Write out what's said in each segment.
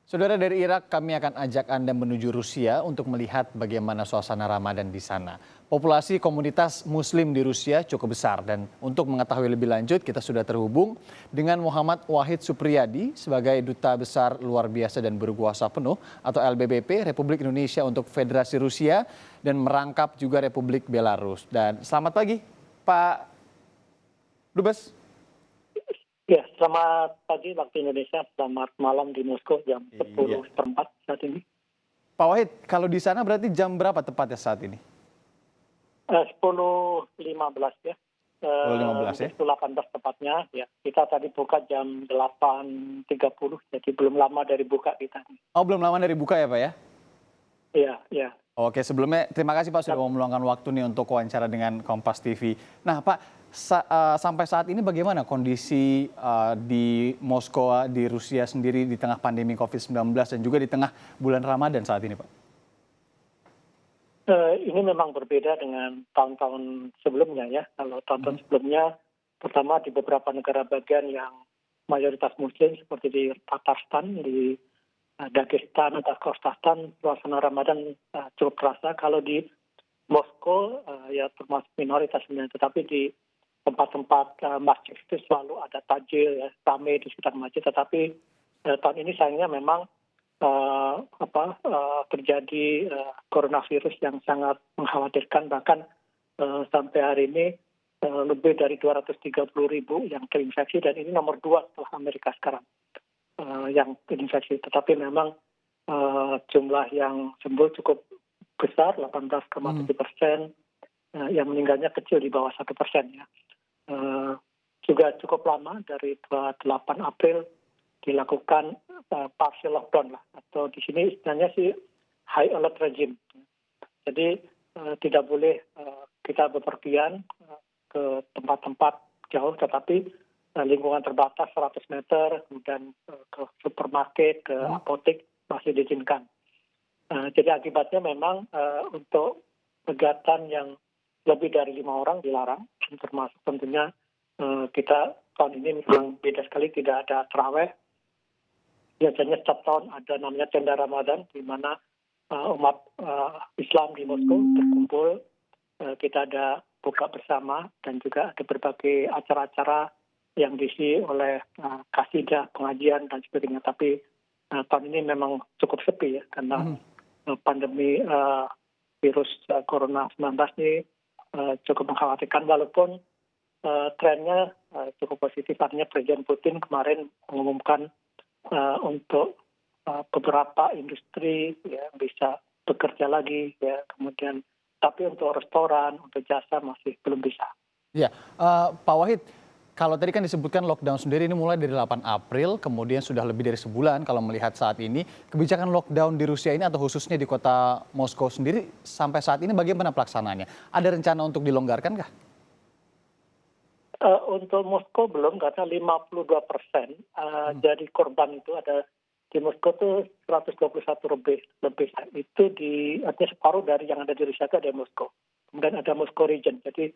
Saudara dari Irak, kami akan ajak Anda menuju Rusia untuk melihat bagaimana suasana Ramadan di sana. Populasi komunitas Muslim di Rusia cukup besar dan untuk mengetahui lebih lanjut kita sudah terhubung dengan Muhammad Wahid Supriyadi sebagai Duta Besar Luar Biasa dan Berkuasa Penuh atau LBBP Republik Indonesia untuk Federasi Rusia dan merangkap juga Republik Belarus. Dan selamat pagi Pak Dubes. Ya, selamat pagi waktu Indonesia, selamat malam di Moskow jam Iya. 10.04 saat ini. Pak Wahid, kalau di sana berarti jam berapa tepatnya saat ini? 10.15 ya. 10.15 ya? 10.18 tepatnya. Ya, kita tadi buka jam 8.30, jadi belum lama dari buka kita. Oh, belum lama dari buka ya Pak ya? Iya, iya. Oke, sebelumnya terima kasih Pak sudah mau meluangkan waktu nih untuk wawancara dengan Kompas TV. Nah Pak, sampai saat ini bagaimana kondisi di Moskow, di Rusia sendiri di tengah pandemi COVID-19 dan juga di tengah bulan Ramadan saat ini Pak? Ini memang berbeda dengan tahun-tahun sebelumnya ya. Kalau tahun-tahun sebelumnya, pertama di beberapa negara bagian yang mayoritas Muslim seperti di Tatarstan, di Dagestan atau Kyrgyzstan, suasana Ramadan cukup terasa. Kalau di Moskow ya termasuk minoritas sebenarnya, tetapi di tempat-tempat masjid itu selalu ada tajil ya, ramai di sekitar masjid. Tetapi tahun ini sayangnya memang terjadi coronavirus yang sangat mengkhawatirkan, bahkan sampai hari ini lebih dari 230.000 yang terinfeksi dan ini nomor 2 setelah Amerika sekarang yang terinfeksi. Tetapi memang jumlah yang sembuh cukup besar, 18,7%, yang meninggalnya kecil di bawah 1% ya. Juga cukup lama dari 28 April dilakukan partial lockdown lah, atau di sini istilahnya sih high alert regime. Jadi tidak boleh kita bepergian ke tempat-tempat jauh, tetapi lingkungan terbatas 100 meter, kemudian ke supermarket, ke apotek masih diizinkan. Jadi akibatnya memang untuk kegiatan yang lebih dari 5 orang dilarang, termasuk tentunya kita tahun ini memang beda sekali, tidak ada taraweh. Biasanya setiap tahun ada namanya tenda Ramadan, di mana umat Islam di Moskow berkumpul. Kita ada buka bersama dan juga ada berbagai acara-acara yang diisi oleh kasidah, pengajian dan sebagainya. Tapi tahun ini memang cukup sepi ya, karena pandemi virus corona 19 ini cukup mengkhawatirkan, walaupun trennya cukup positif. Artinya Presiden Putin kemarin mengumumkan untuk beberapa industri ya bisa bekerja lagi ya, kemudian tapi untuk restoran, untuk jasa masih belum bisa. Ya, Pak Wahid, kalau tadi kan disebutkan lockdown sendiri ini mulai dari 8 April, kemudian sudah lebih dari sebulan kalau melihat saat ini. Kebijakan lockdown di Rusia ini atau khususnya di kota Moskow sendiri sampai saat ini bagaimana pelaksanaannya? Ada rencana untuk dilonggarkan kah? Untuk Moskow belum, karena 52% dari korban itu ada di Moskow itu 121 lebih itu artinya separuh dari yang ada di Rusia itu ada di Moskow. Kemudian ada Moskow region. Jadi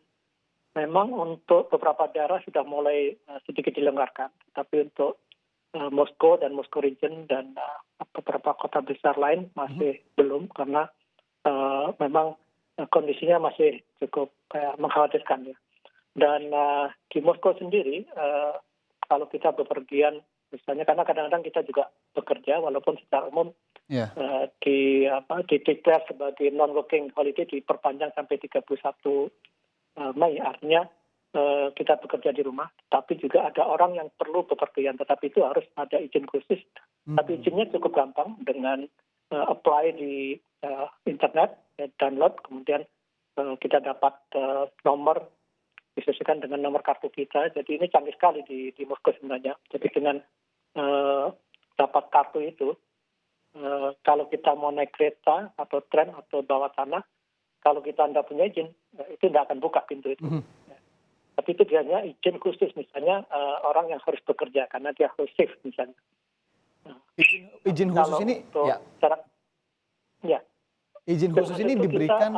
memang untuk beberapa daerah sudah mulai sedikit dilonggarkan, tapi untuk Moskow dan Moskow region dan beberapa kota besar lain masih belum, karena memang kondisinya masih cukup mengkhawatirkan ya. Dan di Moskow sendiri, kalau kita bepergian, misalnya karena kadang-kadang kita juga bekerja, walaupun secara umum di-declare sebagai non-working holiday diperpanjang sampai 31 Mei, artinya kita bekerja di rumah, tapi juga ada orang yang perlu bepergian, tetapi itu harus ada izin khusus. Tapi izinnya cukup gampang dengan apply di internet, download, kemudian kita dapat nomor, disesuaikan dengan nomor kartu kita. Jadi ini canggih sekali di Moskow sebenarnya. Jadi dengan dapat kartu itu, kalau kita mau naik kereta atau tren atau bawah tanah, kalau kita tidak punya izin, itu tidak akan buka pintu itu. Tapi itu biasanya izin khusus, misalnya orang yang harus bekerja karena dia harus shift misalnya. Izin khusus ini, ya. Ya. Izin khusus ini diberikan.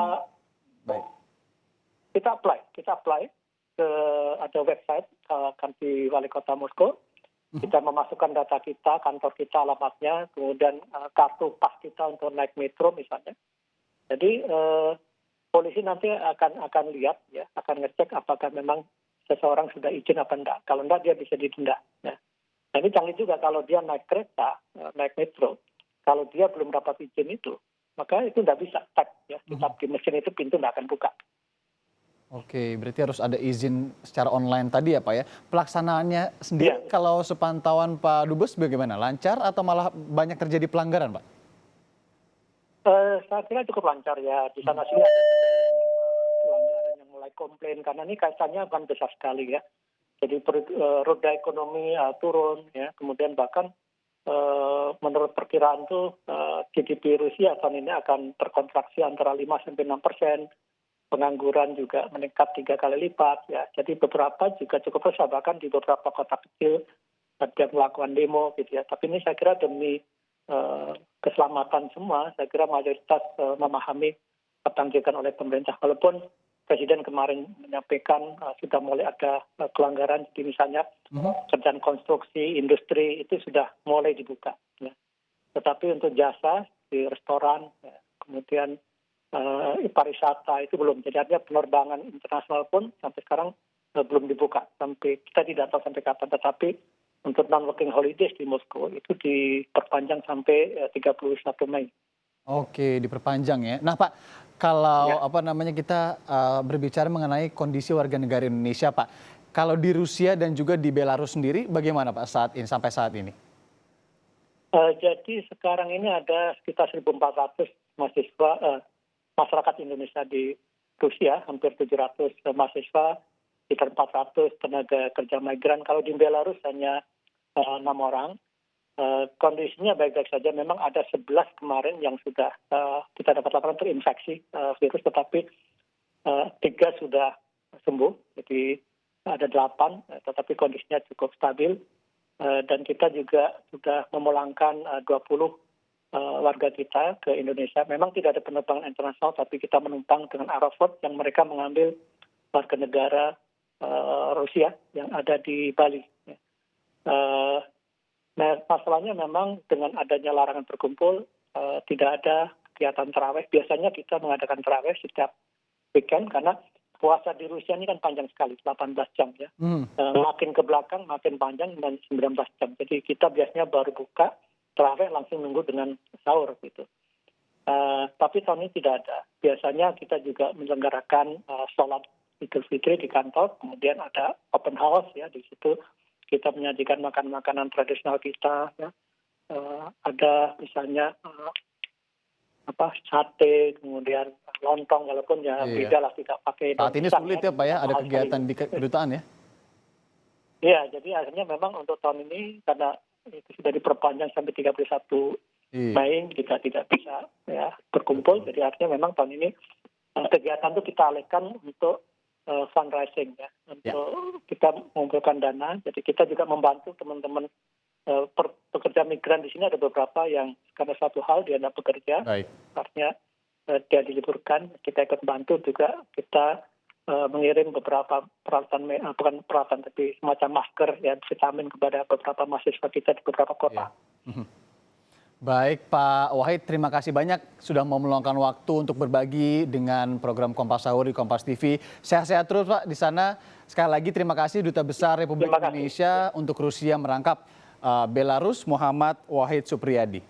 Kita apply ke ada website kanti wali kota Moskow. kita memasukkan data kita, kantor kita, alamatnya, kemudian kartu pas kita untuk naik metro misalnya. Jadi polisi nanti akan lihat, ya, akan ngecek apakah memang seseorang sudah izin apa enggak. Kalau enggak dia bisa didenda. Ya. Nah, ini canggih juga kalau dia naik kereta, naik metro, kalau dia belum dapat izin itu, maka itu nggak bisa tap, ya, tetap di mesin itu pintu nggak akan buka. Oke, berarti harus ada izin secara online tadi ya Pak ya. Pelaksanaannya sendiri Iya. kalau sepantauan Pak Dubes bagaimana? Lancar atau malah banyak terjadi pelanggaran Pak? Saya kira cukup lancar ya. Di sana sini ada juga yang pelanggaran yang mulai komplain karena ini kaitannya kan besar sekali ya. Jadi roda ekonomi turun ya, kemudian bahkan menurut perkiraan tuh GDP Rusia tahun ini akan terkontraksi antara 5-6%. Pengangguran juga meningkat 3 kali lipat ya. Jadi beberapa juga cukup besar, bahkan di beberapa kota kecil ada melakukan demo gitu ya. Tapi ini saya kira demi keselamatan semua, saya kira mayoritas memahami apa yang dilakukan oleh pemerintah. Walaupun Presiden kemarin menyampaikan sudah mulai ada pelanggaran, jadi misalnya kerjaan konstruksi, industri itu sudah mulai dibuka. Ya. Tetapi untuk jasa di restoran, ya, kemudian pariwisata itu belum. Jadi artinya penerbangan internasional pun sampai sekarang belum dibuka. Sampai kita tidak tahu sampai kapan. Tetapi untuk non-working holidays di Moskow itu diperpanjang sampai 31 Mei. Oke, diperpanjang ya. Nah Pak, kalau kita berbicara mengenai kondisi warga negara Indonesia Pak, kalau di Rusia dan juga di Belarus sendiri bagaimana Pak sampai saat ini? Jadi sekarang ini ada sekitar 1.400 mahasiswa masyarakat Indonesia di Rusia, hampir 700 mahasiswa, sekitar 400 tenaga kerja migran. Kalau di Belarus hanya 6 orang. Kondisinya baik-baik saja. Memang ada 11 kemarin yang sudah kita dapat laporan terinfeksi virus, tetapi 3 sudah sembuh. Jadi ada 8, tetapi kondisinya cukup stabil. Dan kita juga sudah memulangkan 20 warga kita ke Indonesia. Memang tidak ada penerbangan internasional, tapi kita menumpang dengan Aeroflot yang mereka mengambil warga negara Rusia yang ada di Bali. Nah, masalahnya memang dengan adanya larangan berkumpul, tidak ada kegiatan tarawih. Biasanya kita mengadakan tarawih setiap weekend karena puasa di Rusia ini kan panjang sekali, 18 jam ya. Makin ke belakang makin panjang dan 19 jam. Jadi kita biasanya baru buka tarawih langsung nunggu dengan sahur gitu. Tapi tahun ini tidak ada. Biasanya kita juga menyelenggarakan sholat Idul Fitri di kantor, kemudian ada open house ya, di situ kita menyajikan makanan tradisional kita ya. Ada misalnya sate, kemudian lontong, walaupun ya beda lah, tidak pakai daun Saat ini pisang, sulit ya Pak ya, ada kegiatan di kedutaan ya? Iya, jadi akhirnya memang untuk tahun ini karena itu sudah diperpanjang sampai 31 Mei, kita tidak bisa ya berkumpul. Jadi artinya memang tahun ini kegiatan itu kita alihkan untuk fundraising ya, untuk kita mengumpulkan dana. Jadi kita juga membantu teman-teman pekerja migran di sini. Ada beberapa yang karena satu hal dia tidak bekerja, artinya dia diliburkan. Kita ikut bantu juga, kita mengirim beberapa peralatan, bukan peralatan tapi semacam masker ya, vitamin kepada beberapa mahasiswa kita di beberapa kota. Baik Pak Wahid, terima kasih banyak sudah mau meluangkan waktu untuk berbagi dengan program Kompas Sahur di Kompas TV. Sehat-sehat terus Pak di sana. Sekali lagi terima kasih Duta Besar Republik Indonesia untuk Rusia merangkap Belarus, Muhammad Wahid Supriyadi.